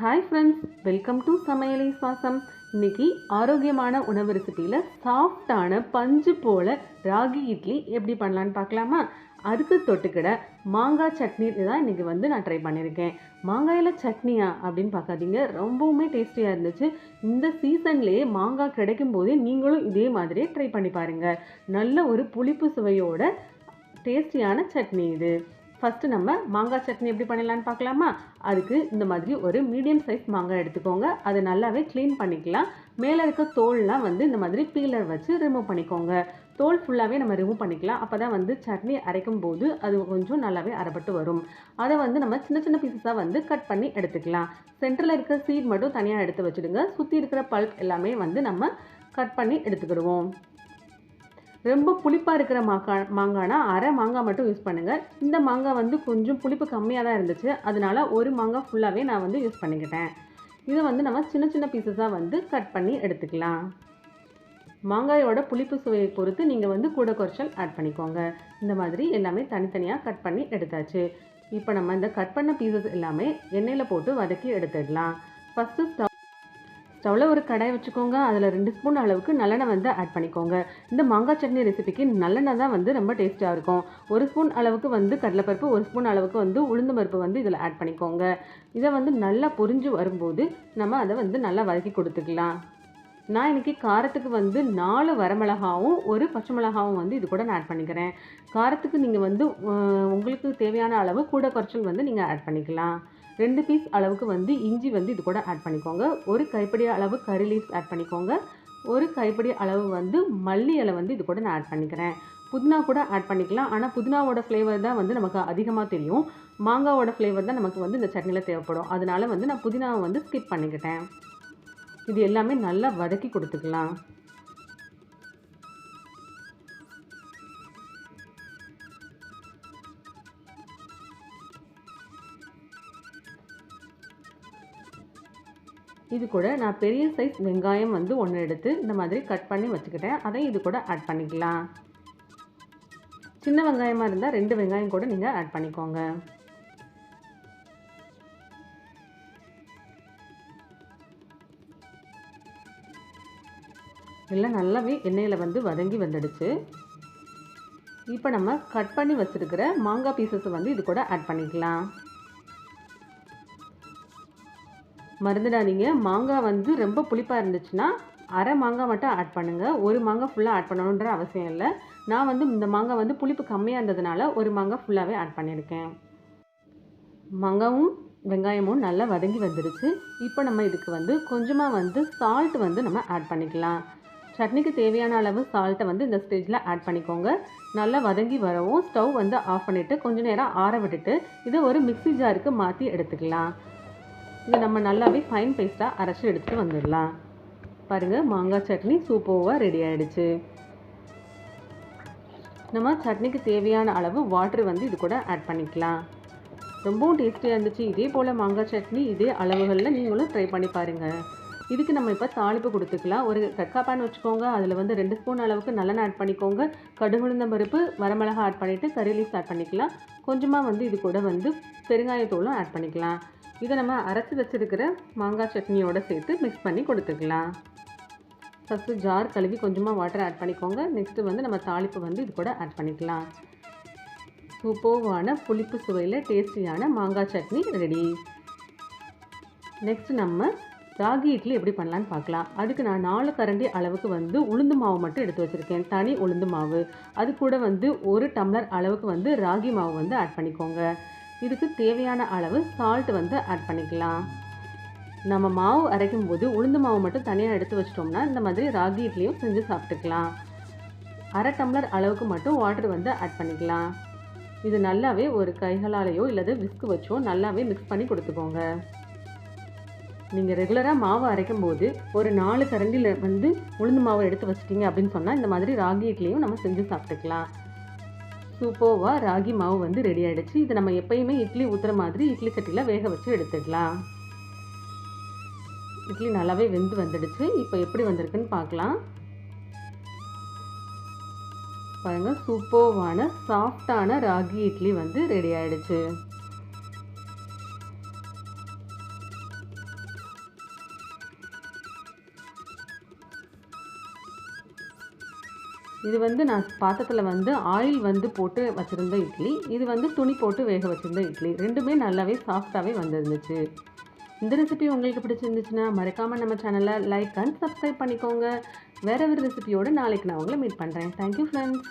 Hi friends, welcome to சமையலை சுவாசம். இன்னைக்கு ஆரோக்கியமான உணவு ரெசிபியில் சாஃப்டான பஞ்சு போல் ராகி இட்லி எப்படி பண்ணலான்னு பார்க்கலாமா? அதுக்கு தொட்டுக்கிட மாங்காய் சட்னி தான் இன்றைக்கி நான் ட்ரை பண்ணியிருக்கேன். மாங்காயில் சட்னியா அப்படின்னு பார்க்காதீங்க, ரொம்பவுமே டேஸ்டியாக இருந்துச்சு. இந்த சீசன்லேயே மாங்காய் கிடைக்கும் போதே நீங்களும் இதே மாதிரியே ட்ரை பண்ணி பாருங்கள். நல்ல ஒரு புளிப்பு சுவையோட டேஸ்டியான சட்னி இது. ஃபஸ்ட்டு நம்ம மாங்காய் சட்னி எப்படி பண்ணலான்னு பார்க்கலாமா? அதுக்கு இந்த மாதிரி ஒரு மீடியம் சைஸ் மாங்காய் எடுத்துக்கோங்க. அதை நல்லாவே க்ளீன் பண்ணிக்கலாம். மேலே இருக்க தோல்லாம் இந்த மாதிரி பீலர் வச்சு ரிமூவ் பண்ணிக்கோங்க. தோல் ஃபுல்லாகவே நம்ம ரிமூவ் பண்ணிக்கலாம். அப்போ தான் சட்னி அரைக்கும் போது அது கொஞ்சம் நல்லாவே அரைப்பட்டு வரும். அதை நம்ம சின்ன சின்ன பீசஸாக கட் பண்ணி எடுத்துக்கலாம். சென்டரில் இருக்க சீட் மட்டும் தனியாக எடுத்து வச்சுடுங்க. சுற்றி இருக்கிற பல்ப் எல்லாமே நம்ம கட் பண்ணி எடுத்துக்கிடுவோம். ரொம்ப புளிப்பாக இருக்கிற மாங்காய்னா அரை மாங்காய் மட்டும் யூஸ் பண்ணுங்கள். இந்த மாங்காய் கொஞ்சம் புளிப்பு கம்மியாக தான் இருந்துச்சு, அதனால ஒரு மாங்காய் ஃபுல்லாகவே நான் யூஸ் பண்ணிக்கிட்டேன். இதை நம்ம சின்ன சின்ன பீசஸாக கட் பண்ணி எடுத்துக்கலாம். மாங்காயோட புளிப்பு சுவையை பொறுத்து நீங்கள் கூட குறைச்சல் ஆட் பண்ணிக்கோங்க. இந்த மாதிரி எல்லாமே தனித்தனியாக கட் பண்ணி எடுத்தாச்சு. இப்போ நம்ம இந்த கட் பண்ண பீசஸ் எல்லாமே எண்ணெயில் போட்டு வதக்கி எடுத்துடலாம். ஃபஸ்ட்டு ஸ்டவ்வில் ஒரு கடாய் வச்சுக்கோங்க. அதில் 2 ஸ்பூன் அளவுக்கு நல்லெண்ணெய் ஆட் பண்ணிக்கோங்க. இந்த மாங்காய் சட்னி ரெசிபிக்கு நல்லெண்ணெய் தான் ரொம்ப டேஸ்ட்டாக இருக்கும். 1 ஸ்பூன் அளவுக்கு கடலைப்பருப்பு, 1 ஸ்பூன் அளவுக்கு உளுந்து பருப்பு இதில் ஆட் பண்ணிக்கோங்க. இதை நல்லா பொரிஞ்சு வரும்போது நம்ம அதை நல்லா வதக்கி கொடுத்துக்கலாம். நான் இன்றைக்கி காரத்துக்கு 4 வரமிளகாவும் 1 பச்சை மிளகாவும் இது கூட நான் ஆட் பண்ணிக்கிறேன். காரத்துக்கு நீங்கள் உங்களுக்கு தேவையான அளவு கூட குறைச்சல் நீங்கள் ஆட் பண்ணிக்கலாம். 2 பீஸ் அளவுக்கு இஞ்சி இது கூட ஆட் பண்ணிக்கோங்க. 1 கைப்பிடி அளவு கறி லீவ்ஸ் ஆட் பண்ணிக்கோங்க. 1 கைப்பிடி அளவு மல்லி இலை இது கூட நான் ஆட் பண்ணிக்கிறேன். புதினா கூட ஆட் பண்ணிக்கலாம். ஆனால் புதினாவோட ஃப்ளேவர் தான் நமக்கு அதிகமாக தெரியும். மாங்காவோட ஃப்ளேவர் தான் நமக்கு இந்த சட்னியில் தேவைப்படும். அதனால நான் புதினாவை ஸ்கிப் பண்ணிக்கிட்டேன். இது எல்லாமே நல்லா வதக்கி கொடுத்துக்கலாம். இது கூட நான் பெரிய சைஸ் வெங்காயம் 1 எடுத்து இந்த மாதிரி கட் பண்ணி வச்சுக்கிட்டேன். அதை இது கூட ஆட் பண்ணிக்கலாம். சின்ன வெங்காயமாக இருந்தால் 2 வெங்காயம் கூட நீங்கள் ஆட் பண்ணிக்கோங்க. எல்லாம் நல்லாவே எண்ணெயில் வதங்கி வந்துடுச்சு. இப்போ நம்ம கட் பண்ணி வச்சுருக்கிற மாங்காய் பீசஸ் இது கூட ஆட் பண்ணிக்கலாம். மறந்துடாதீங்க, மாங்காய் ரொம்ப புளிப்பாக இருந்துச்சுன்னா அரை மாங்காய் மட்டும் ஆட் பண்ணுங்கள். ஒரு மாங்காய் ஃபுல்லாக ஆட் பண்ணணுன்ற அவசியம் இல்லை. நான் இந்த மாங்காய் புளிப்பு கம்மியாக இருந்ததுனால ஒரு மாங்காய் ஃபுல்லாகவே ஆட் பண்ணியிருக்கேன். மாங்காயும் வெங்காயமும் நல்லா வதங்கி வந்துடுச்சு. இப்போ நம்ம இதுக்கு கொஞ்சமாக சால்ட் நம்ம ஆட் பண்ணிக்கலாம். சட்னிக்கு தேவையான அளவு சால்ட்டை இந்த ஸ்டேஜில் ஆட் பண்ணிக்கோங்க. நல்லா வதங்கி வரவும் ஸ்டவ் ஆஃப் பண்ணிவிட்டு கொஞ்சம் நேரம் ஆற விட்டுட்டு இதை ஒரு மிக்ஸி ஜாருக்கு மாற்றி எடுத்துக்கலாம். இது நம்ம நல்லாவே ஃபைன் பேஸ்ட்டாக அரைச்சி எடுத்துகிட்டு வந்துடலாம். பாருங்கள், மாங்காய் சட்னி சூப்பராக ரெடி ஆகிடுச்சு. நம்ம சட்னிக்கு தேவையான அளவு வாட்டர் இது கூட ஆட் பண்ணிக்கலாம். ரொம்பவும் டேஸ்டியாக இருந்துச்சு. இதே போல் மாங்காய் சட்னி இதே அளவுகளில் நீங்களும் ட்ரை பண்ணி பாருங்கள். இதுக்கு நம்ம இப்போ தாளிப்பு கொடுத்துக்கலாம். ஒரு கட்கா பேன் வச்சுக்கோங்க. அதில் 2 ஸ்பூன் அளவுக்கு நல்லெண்ணெய் ஆட் பண்ணிக்கோங்க. கடுகு உளுந்தம் பருப்பு, வரமிளகாய் ஆட் பண்ணிவிட்டு கறி லீவ்ஸ் ஆட் பண்ணிக்கலாம். கொஞ்சமாக இது கூட பெருங்காயத்தூளும் ஆட் பண்ணிக்கலாம். இதை நம்ம அரைச்சி வச்சுருக்கிற மாங்காய் சட்னியோடு சேர்த்து மிக்ஸ் பண்ணி கொடுத்துக்கலாம். ஃபஸ்ட்டு ஜார் கழுவி கொஞ்சமாக வாட்டர் ஆட் பண்ணிக்கோங்க. நெக்ஸ்ட்டு நம்ம தாளிப்பு இது கூட ஆட் பண்ணிக்கலாம். சூப்பரான புளிப்பு சுவையில் டேஸ்டியான மாங்காய் சட்னி ரெடி. நெக்ஸ்ட்டு நம்ம ராகி இட்லி எப்படி பண்ணலான்னு பார்க்கலாம். அதுக்கு நான் 4 கரண்டி அளவுக்கு உளுந்து மாவு மட்டும் எடுத்து வச்சுருக்கேன். தனி உளுந்து மாவு. அது கூட 1 டம்ளர் அளவுக்கு ராகி மாவு ஆட் பண்ணிக்கோங்க. இதுக்கு தேவையான அளவு சால்ட் ஆட் பண்ணிக்கலாம். நம்ம மாவு அரைக்கும் போது உளுந்து மாவு மட்டும் தனியாக எடுத்து வச்சிட்டோம்னா இந்த மாதிரி ராகி இட்லியும் செஞ்சு சாப்பிட்டுக்கலாம். அரை டம்ளர் அளவுக்கு மட்டும் வாட்டர் ஆட் பண்ணிக்கலாம். இது நல்லாவே ஒரு கைகளாலேயோ இல்லது விஸ்க் வச்சோ நல்லாவே மிக்ஸ் பண்ணி கொடுத்துக்கோங்க. நீங்கள் ரெகுலராக மாவு அரைக்கும் போது ஒரு 4 கரண்டியில் உளுந்து மாவு எடுத்து வச்சிட்டிங்க அப்படின்னு சொன்னால் இந்த மாதிரி ராகி இட்லியும் நம்ம செஞ்சு சாப்பிட்டுக்கலாம். சூப்பராக ராகி மாவு ரெடி ஆகிடுச்சு. இதை நம்ம எப்பயுமே இட்லி ஊற்றுற மாதிரி இட்லி சட்டியில் வேக வச்சு எடுத்துக்கலாம். இட்லி நல்லாவே வெந்து வந்துடுச்சு. இப்போ எப்படி வந்திருக்குன்னு பார்க்கலாம். பாருங்கள், சூப்பரான சாஃப்டான ராகி இட்லி ரெடி ஆகிடுச்சு. இது வந்து நான் பாத்திரத்தில் வந்து ஆயில் வந்து போட்டு வச்சுருந்த இட்லி, இது வந்து துணி போட்டு வேக வச்சுருந்த இட்லி, ரெண்டுமே நல்லாவே சாஃப்டாகவே வந்துருந்துச்சு. இந்த ரெசிபி உங்களுக்கு பிடிச்சிருந்துச்சுன்னா மறக்காமல் நம்ம சேனலை லைக் அண்ட் சப்ஸ்கிரைப் பண்ணிக்கோங்க. வேறு ஒரு ரெசிபியோடு நாளைக்கு நான் உங்களை மீட் பண்ணுறேன். Thank you friends.